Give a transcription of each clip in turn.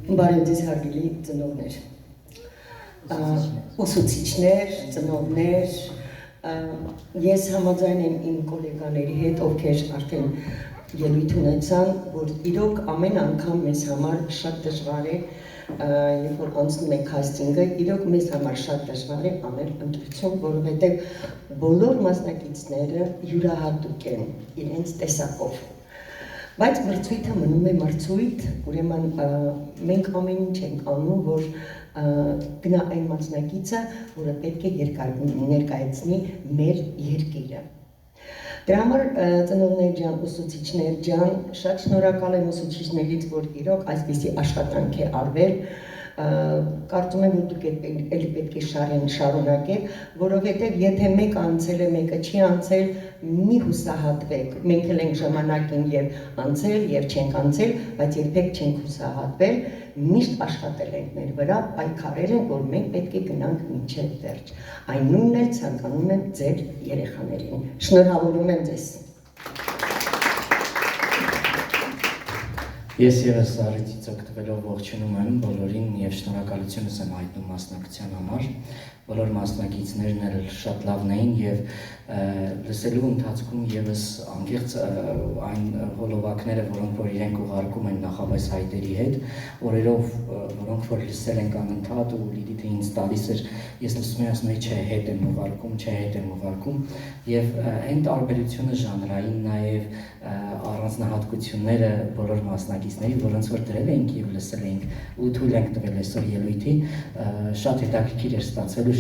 Բարև ձեզ հարգելի ծնողներ, ուսուցիչներ, ծնողներ, ես համաձայն եմ իմ գոլեգաների հետ, ովքեր արդեն ելույթ ունեցան, որ իրոք ամեն անգամ մեզ համար շատ դժվար է, երբ որ անցնում է քաստինգը, իրոք մեզ համար շատ դժվար է անել ընտրություն, որովհետև բոլոր մասնակիցները յուրահատուկ են իրենց տեսակով։ Բայց մրցույթը մնում է մրցույթ, ուրեմն մենք ամեն ինչ ենք անում, որ գնա այն մասնակիցը, որը պետք է ներկայացնի մեր երկիրը։ Դրա համար ծնողներ ջան, ուսուցիչներ ջան, շատ շնորհակալ եմ ուսուցիչներից, որ իրոք այսպիսի աշխատանք է արվել, կարծում եմ, որ դուք էլի պետք է շարունակեք, որովհետև եթե մեկը անցել է, մեկը չի անցել, մի հուսահատվեք, մենք էլ ենք ժամանակին եւ անցել եւ չենք անցել, բայց երբեք չենք հուսահատվել, միշտ աշխատել ենք մեր վրա, պայքարել ենք, որ մենք պետք է գնանք մինչև վերջ։ Այն նույնն էլ ցանկանում եմ ձեր երեխաներին։ Շնորհավորում եմ ձեզ։ Ես ևս առիթից օգտվելով ողջունում եմ բոլորին եւ շնորհակալությունս եմ հայտնում մասնակցության համար։ Բոլոր մասնակիցներն էլ շատ լավն էին եւ լսելու ընթացքում ևս անկեղծ այն հոլովակները, որոնք որ իրենք ուղարկում են նախապես հայտերի հետ, օրերով, որոնք որ լսել ենք անընդհատ ու Լիլիթը ինձ տալիս էր, ես լսում եմ ասում եմ, չէ, հետ եմ ուղարկում, չէ, հետ եմ ուղարկում եւ այն տարբերությունը ժանրային նաեւ առանձնահատկությունները բոլոր մասնակիցների, որոնց որ դրել էինք եւ լսել էինք ու թույլ ենք տվել այսօր ելույթի, շատ հետաքրքիր էր ստացվել ու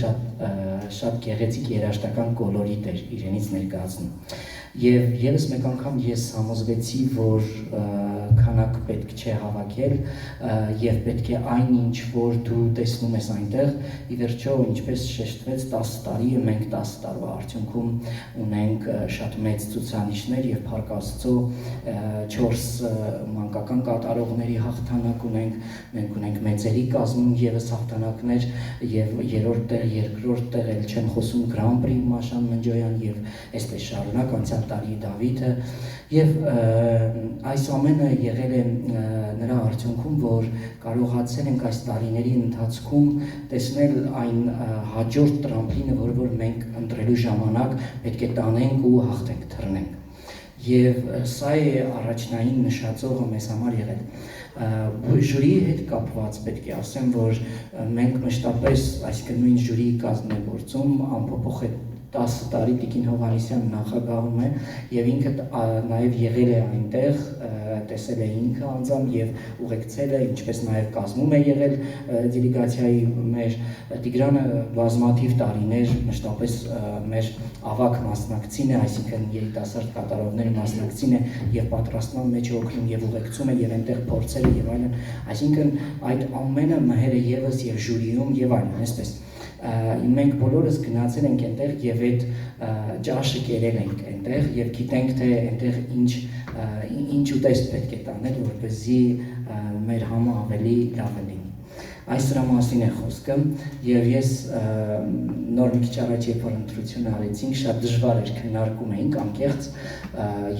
շատ գեղեցիկ երաժշտական կոլորիտ էր իրենից ներկայացնում։ Եվ ևս մեկ անգամ ես համոզվեցի, որ քանակ պետք չէ հավաքել եւ պետք է այն ինչ որ դու տեսնում ես այնտեղ, ի վերջո ինչպես շեշտվեց 10 տարի է, մենք 10 տարվա արդյունքում ունենք շատ մեծ ցուցանիշներ եւ փառք Աստծո 4 մանկական կատարողների հաղթանակ ունենք, մենք ունենք մեծերի կազմում եւս հաղթանակներ եւ երրորդ տեղ, երկրորդ տեղ էլ չեմ խոսում Grand Prix Մաշան Մնջոյան եւ այսպես շարունակ անցյալ տարի Դավիթը եւ այս ամենը եղել է նրա արդյունքում, որ կարողացել ենք այս տարիների ընթացքում տեսնել այն հաջորդ տրամփլինը, որ մենք ընտրելու ժամանակ պետք է տանենք ու հաղթենք, թռնենք։ Եվ սա է առաջնային նշածողը մեզ համար եղել։ Ժյուրիի հետ կապված պետք է ասեմ, որ մենք մշտապես, այսինքն նույն ժյուրիի կազմն է գործում, անփոփոխ է 10 տարի Տիկին Հովհաննիսյանը նախագահում է եւ ինքը նաեւ եղել է այնտեղ, տեսել է ինքը անձամբ եւ ուղեկցել է, ինչպես նաեւ կազմում է եղել դելեգացիայի մեր Տիգրանը բազմաթիվ տարիներ մշտապես մեր ավակ մասնակցին է, այսինքն երիտասարդ կատարողների մասնակցին է եւ պատրաստման մեջ օգնում եւ ուղեկցում է եւ այնտեղ փորձել է եւ այլն, այսինքն այդ ամենը մհեր է եւս եւ ժյուրիում եւ այլն, այսպես մենք բոլորս գնացել ենք այնտեղ եւ այդ ճաշը կերել ենք այնտեղ եւ գիտենք թե այնտեղ ինչ ուտեստ պետք է տանել, որպեսզի մեր համը ավելի լավ լինի։ Այս դրա մասին է խոսքը եւ ես նոր մի քիչ առաջ երբ որ ընտրություն արեցինք, շատ դժվար էր քննարկում էինք անկեղծ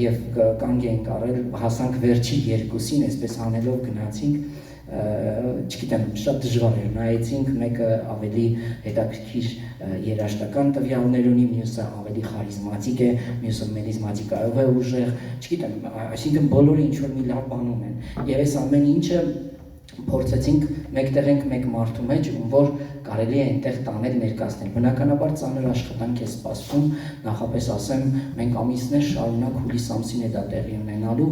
եւ կանգ էինք արել, հասանք վերջի երկուսին, այսպես անելով գնացինք, չգիտեմ, շատ դժվար էր, նայեցինք, մեկը ավելի հետաքրքիր երաժշտական տվյալներ ունի, մյուսը ավելի խարիզմատիկ է, մյուսը մելիզմատիկայով է ուժեղ, չգիտեմ, այսինքն բոլորը ինչ-որ մի լավ բան ունեն, եւ այս ամեն ինչը փորձեցինք մեկտեղ ենք մեկ մարդու մեջ, որ կարելի է այնտեղ տանել ներկայացնել։ Բնականաբար ծանր աշխատանք է սպասվում, նախապես ասեմ, մենք ամիսներ շարունակ հուլիս ամսին է դա տեղի ունենալու,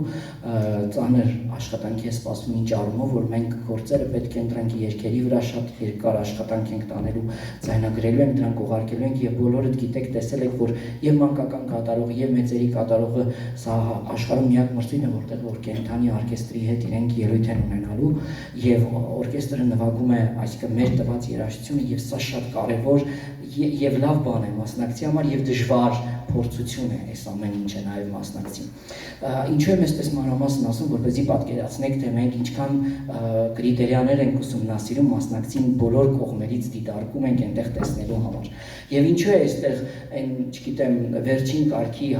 ծանր աշխատանք է սպասվում ինչ առումով, որ մենք գործերը պետք է ընտրենք երգերի վրա, շատ երկար աշխատանք ենք տանելու, ձայնագրելու ենք, դրանք ուղարկելու ենք եւ բոլորդ գիտեք, տեսել եք, որ եւ մանկական կատարողը եւ մեծերի կատարողը սա աշխարհում միակ մրցույթն է, որտեղ որ կենթանի օրկեստրի հետ իրենք ելույթ են ունենալու եւ օրկեստրը նվագում է, այսինքն մեր տված երաժշտությունը եւ սա շատ կարեւոր եւ լավ բան է մասնակցի համար եւ դժվար փորձություն է այս ամեն ինչը նաև մասնակցին։ Ինչու եմ այսպես մանրամասն ասում, որպեսզի պատկերացնեք, թե մենք ինչքան կրիտերիաներ ենք ուսումնասիրում մասնակցին բոլոր կողմերից դիտարկում ենք այնտեղ տեսնելու համար։ Եվ ինչու է այստեղ այն, չգիտեմ, վերջին կարգի,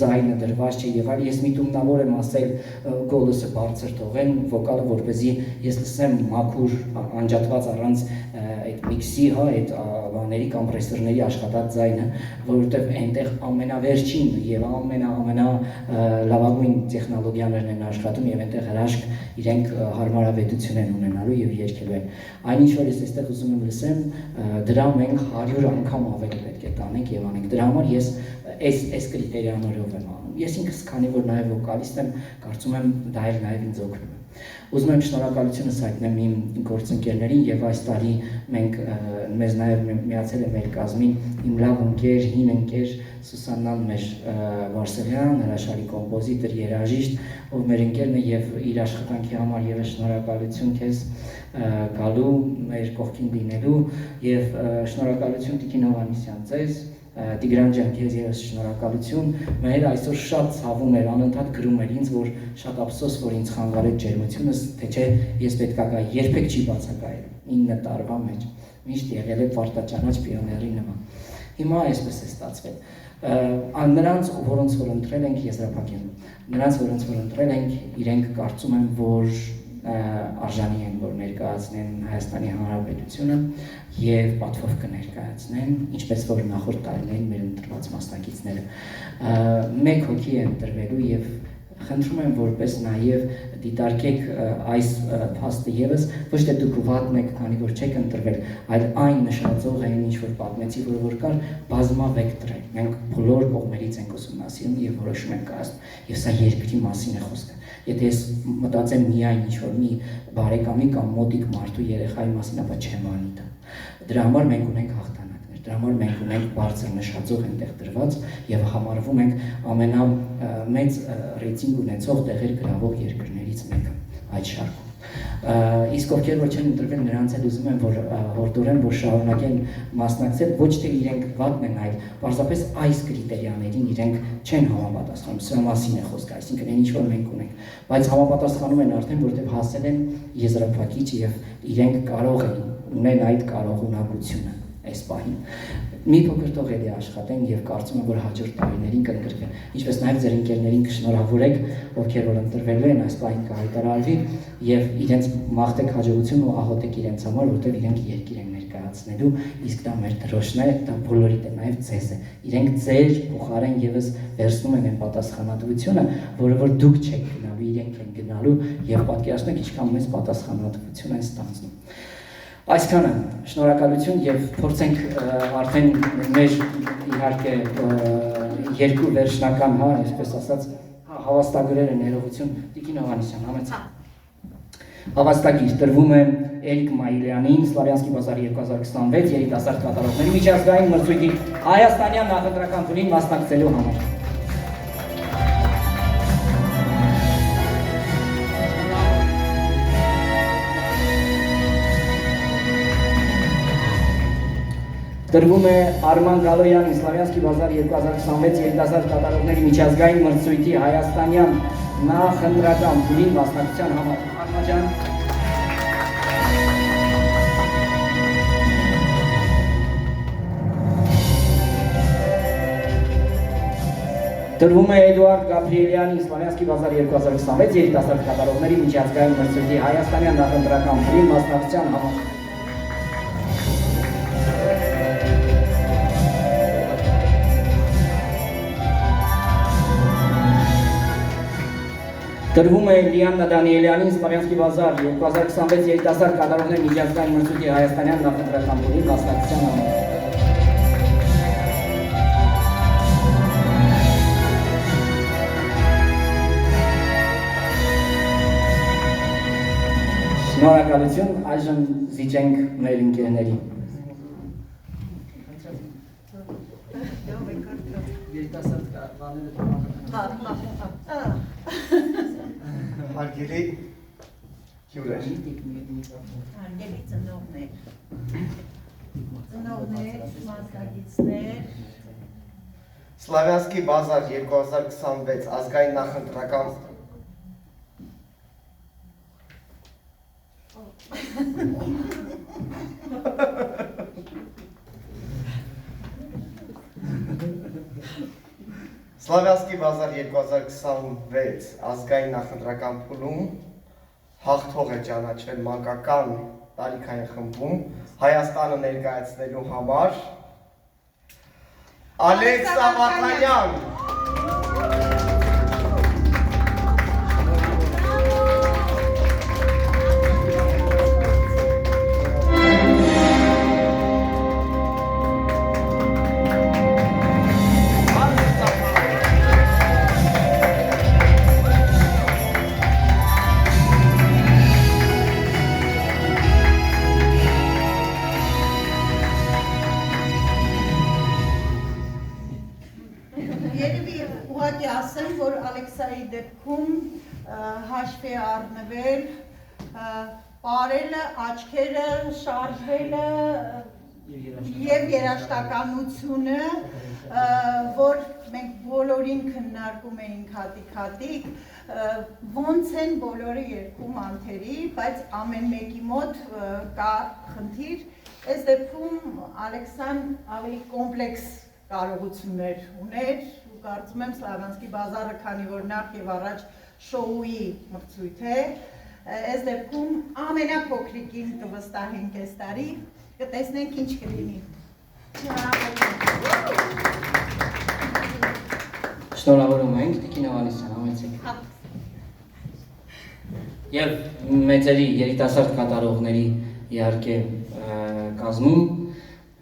ձայնը դրված չէ եւ այլ, ես միտումնավոր եմ ասել գոլոսը բարձր թողեն, վոկալը, որպեսզի ես լսեմ մաքուր անջատված առանց այդ միքսի, այդ բաների կոմպրեսորների աշխատած ձայնը, որովհետեւ այնտեղ ամենավերջին եւ ամենա լավագույն տեխնոլոգիաներն են աշխատում եւ այնտեղ հրաշք իրենք հարմարավետություն են ունենալու եւ երգելու են։ Այնինչ որ ես այստեղ ուզում եմ լսեմ, դրա մենք 100 անգամ ավելի պետք է տանենք եւ անենք։ Դրա համար ես այս կրիտերիաներով եմ անում։ Ես ինքս քանի որ նաեւ վոկալիստ եմ, կարծում եմ դա էլ նաեւ ինձ օգնում է։ Ուզում եմ շնորհակալությունս հայտնել իմ գործընկերներին եւ այս տարի մենք մեզ նաեւ միացել է մեր կազմին իմ լավ ընկեր, հին ընկեր Սուսաննան մեր Վարսելյան, հրաշալի կոմպոզիտոր, երաժիշտ, ով մեր ընկերն է եւ իր աշխատանքի համար եւս շնորհակալություն քեզ գալու, մեր կողքին լինելու եւ շնորհակալություն Տիկին Հովհաննիսյան ձեզ Տիգրան ջան, քեզ եւս շնորհակալություն։ Մեր այսօր շատ ցավում էր, անընդհատ գրում էր ինձ, որ շատ ափսոս, որ ինձ խանգարեց ջերմությունս, թե չէ ես պետքա գայի, երբեք չի բացակայել 9 տարվա մեջ։ Միշտ եղել է վարտաճանաչ պիոների նման։ Հիմա այսպես է ստացվել։ Նրանց, որոնց որ ընտրել ենք եզրափակել, նրանց, որոնց որ ընտրել ենք, իրենք կարծում են, որ արժանի են, որ ներկայացնեն Հայաստանի Հանրապետությունը եւ պատվով կներկայացնեն, ինչպես որ նախորդ տարիներին մեր ընտրված մասնակիցները։ Մեկ հոգի է ընտրվելու եւ խնդրում եմ որպես նաեւ դիտարկեք այս փաստը եւս, ոչ թե դուք վատն եք, քանի որ չեք ընտրվել, այլ այն նշածող այն ինչ որ պատմեցի, որ կար բազմավեկտոր է։ Մենք բոլոր կողմերից ենք ուսումնասիրում եւ որոշում ենք կայացնում։ Եվ սա երկրի մասին է խոսքը։ Եթե ես մտածեմ միայն ինչ-որ մի բարեկամի կամ մոտիկ մարդու երեխայի մասին, ապա չեմ անի դա։ Դրա համար մենք ունենք հաղթանակներ, դրա համար մենք ունենք բարձր նշածող այնտեղ դրված եւ համարվում ենք ամենամեծ ռեյտինգ ունեցող տեղեր գրավող երկրներից մեկը այդ շարքում։ Իսկ ովքեր որ չեն ընտրվել, նրանց էլ ուզում եմ որ հորդորեմ, որ շարունակեն մասնակցել, ոչ թե իրենք վատն են, այլ պարզապես այս կրիտերիաներին իրենք չեն համապատասխանում, սրա մասին է խոսքը, այսինքն այն ինչ որ մենք ունենք, բայց համապատասխանում են արդեն, որտեղ հասել են եզրափակիչ եւ իրենք կարող են ունեն այդ կարողունակությունը այս պահին։ Մի փոքր թող էլի աշխատեն եւ կարծում եմ որ հաջորդ տարիներին կընտրվեն, ինչպես նաեւ ձեր ընկերներին կշնորհավորեք, ովքեր որ ընտրվելու են այս պահին կհայտարարվի եւ իրենց մաղթեք հաջողություն ու աղոթեք իրենց համար, որտեղ իրենք երկիր են ներկայացնելու, իսկ դա մեր դրոշն է, դա բոլորիդ է, նաեւ ձեզ է։ Իրենք ձեր փոխարեն եւս վերցնում են այն պատասխանատվությունը, որը որ դուք չեք գնալու, իրենք են գնալու եւ պատկերացնեք ինչքան մեծ պատասխանատվություն են ստանձնում։ Այսքանը շնորհակալություն եւ փորձենք արդեն մեր իհարկե երկու վերջնական, այսպես ասած, հավաստագրերը ներողություն Տիկին Հովհաննիսյան, համեցեք։ Հավաստագիր տրվում է Էրիկ Մայիլյանին, Սլավյանսկի բազար 2026 երիտասարդ կատարողների միջազգային մրցույթի հայաստանյան նախընտրական տուրին մասնակցելու համար։ Տրվում է Արման Գալոյանի Սլավյանսկի բազար 2026 երիտասարդ կատարողների միջազգային մրցույթի հայաստանյան նախընտրական տուրին մասնակցության համար։ Արման ջան։ Տրվում է Էդուարդ Գաբրիելյանի Սլավյանսկի բազար 2026 երիտասարդ կատարողների միջազգային մրցույթի հայաստանյան նախընտրական տուրին մասնակցության համար։ Տրվում է Լիաննա Դանիելյանին Սլավյանսկի բազար 2026 երիտասարդ կատարողների միջազգային մրցույթի հայաստանյան նախընտրական տուրին մասնակցության համար։ Շնորհակալություն, այժմ զիջենք մեր ընկերներին։ Հարգելի հյուրեր, հարգելի ծնողներ, մասնակիցներ, Սլավյանսկի բազար 2026 ազգային նախընտրական Սլավյանսկի բազար 2026 ազգային նախընտրական փուլում հաղթող է ճանաչվել մանկական տարիքային խմբում Հայաստանը ներկայացնելու համար Ալեքս Ավականյան Երևի ուղղակի ասեմ, որ Ալեքսայի դեպքում հաշվի է առնվել պարելը, աչքերը, շարժվելը և երաշտականությունը, որ մենք բոլորին քննարկում էինք հատիկ-հատիկ, ոնց են բոլորը երկում անթերի, բայց ամեն մեկի մոտ կա խնդիր, այս դեպքում Ալեքսան ավելի կոմպլեքս կարողություններ ուներ ու կարծում եմ Սլավյանսկի բազարը, քանի որ նախ եւ առաջ շոուի մրցույթ է, այս դեպքում ամենափոքրիկին կվստահենք այս տարի, կտեսնենք ինչ կլինի։ Շնորհավորում ենք Տիկին Ավանեսյան, համեցեք։ Եվ մեծերի երիտասարդ կատարողների իհարկե կազմում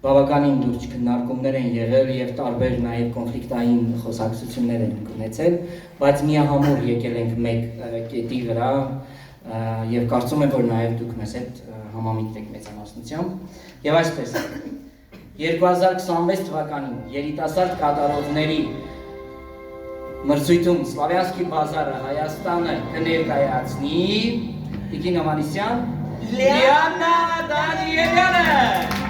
բավականին լուրջ քննարկումներ են եղել եւ տարբեր նաեւ կոնֆլիկտային խոսակցություններ են ունեցել, բայց միահամուռ եկել ենք մեկ կետի վրա եւ կարծում եմ, որ նաեւ դուք մեզ հետ համամիտ եք մեծամասնությամբ եւ այսպես 2026 թվականին երիտասարդ կատարողների մրցույթում Սլավյանսկի բազարը Հայաստանը կներկայացնի Տիկին Ավանեսյան, Լիանա Դանիելյանը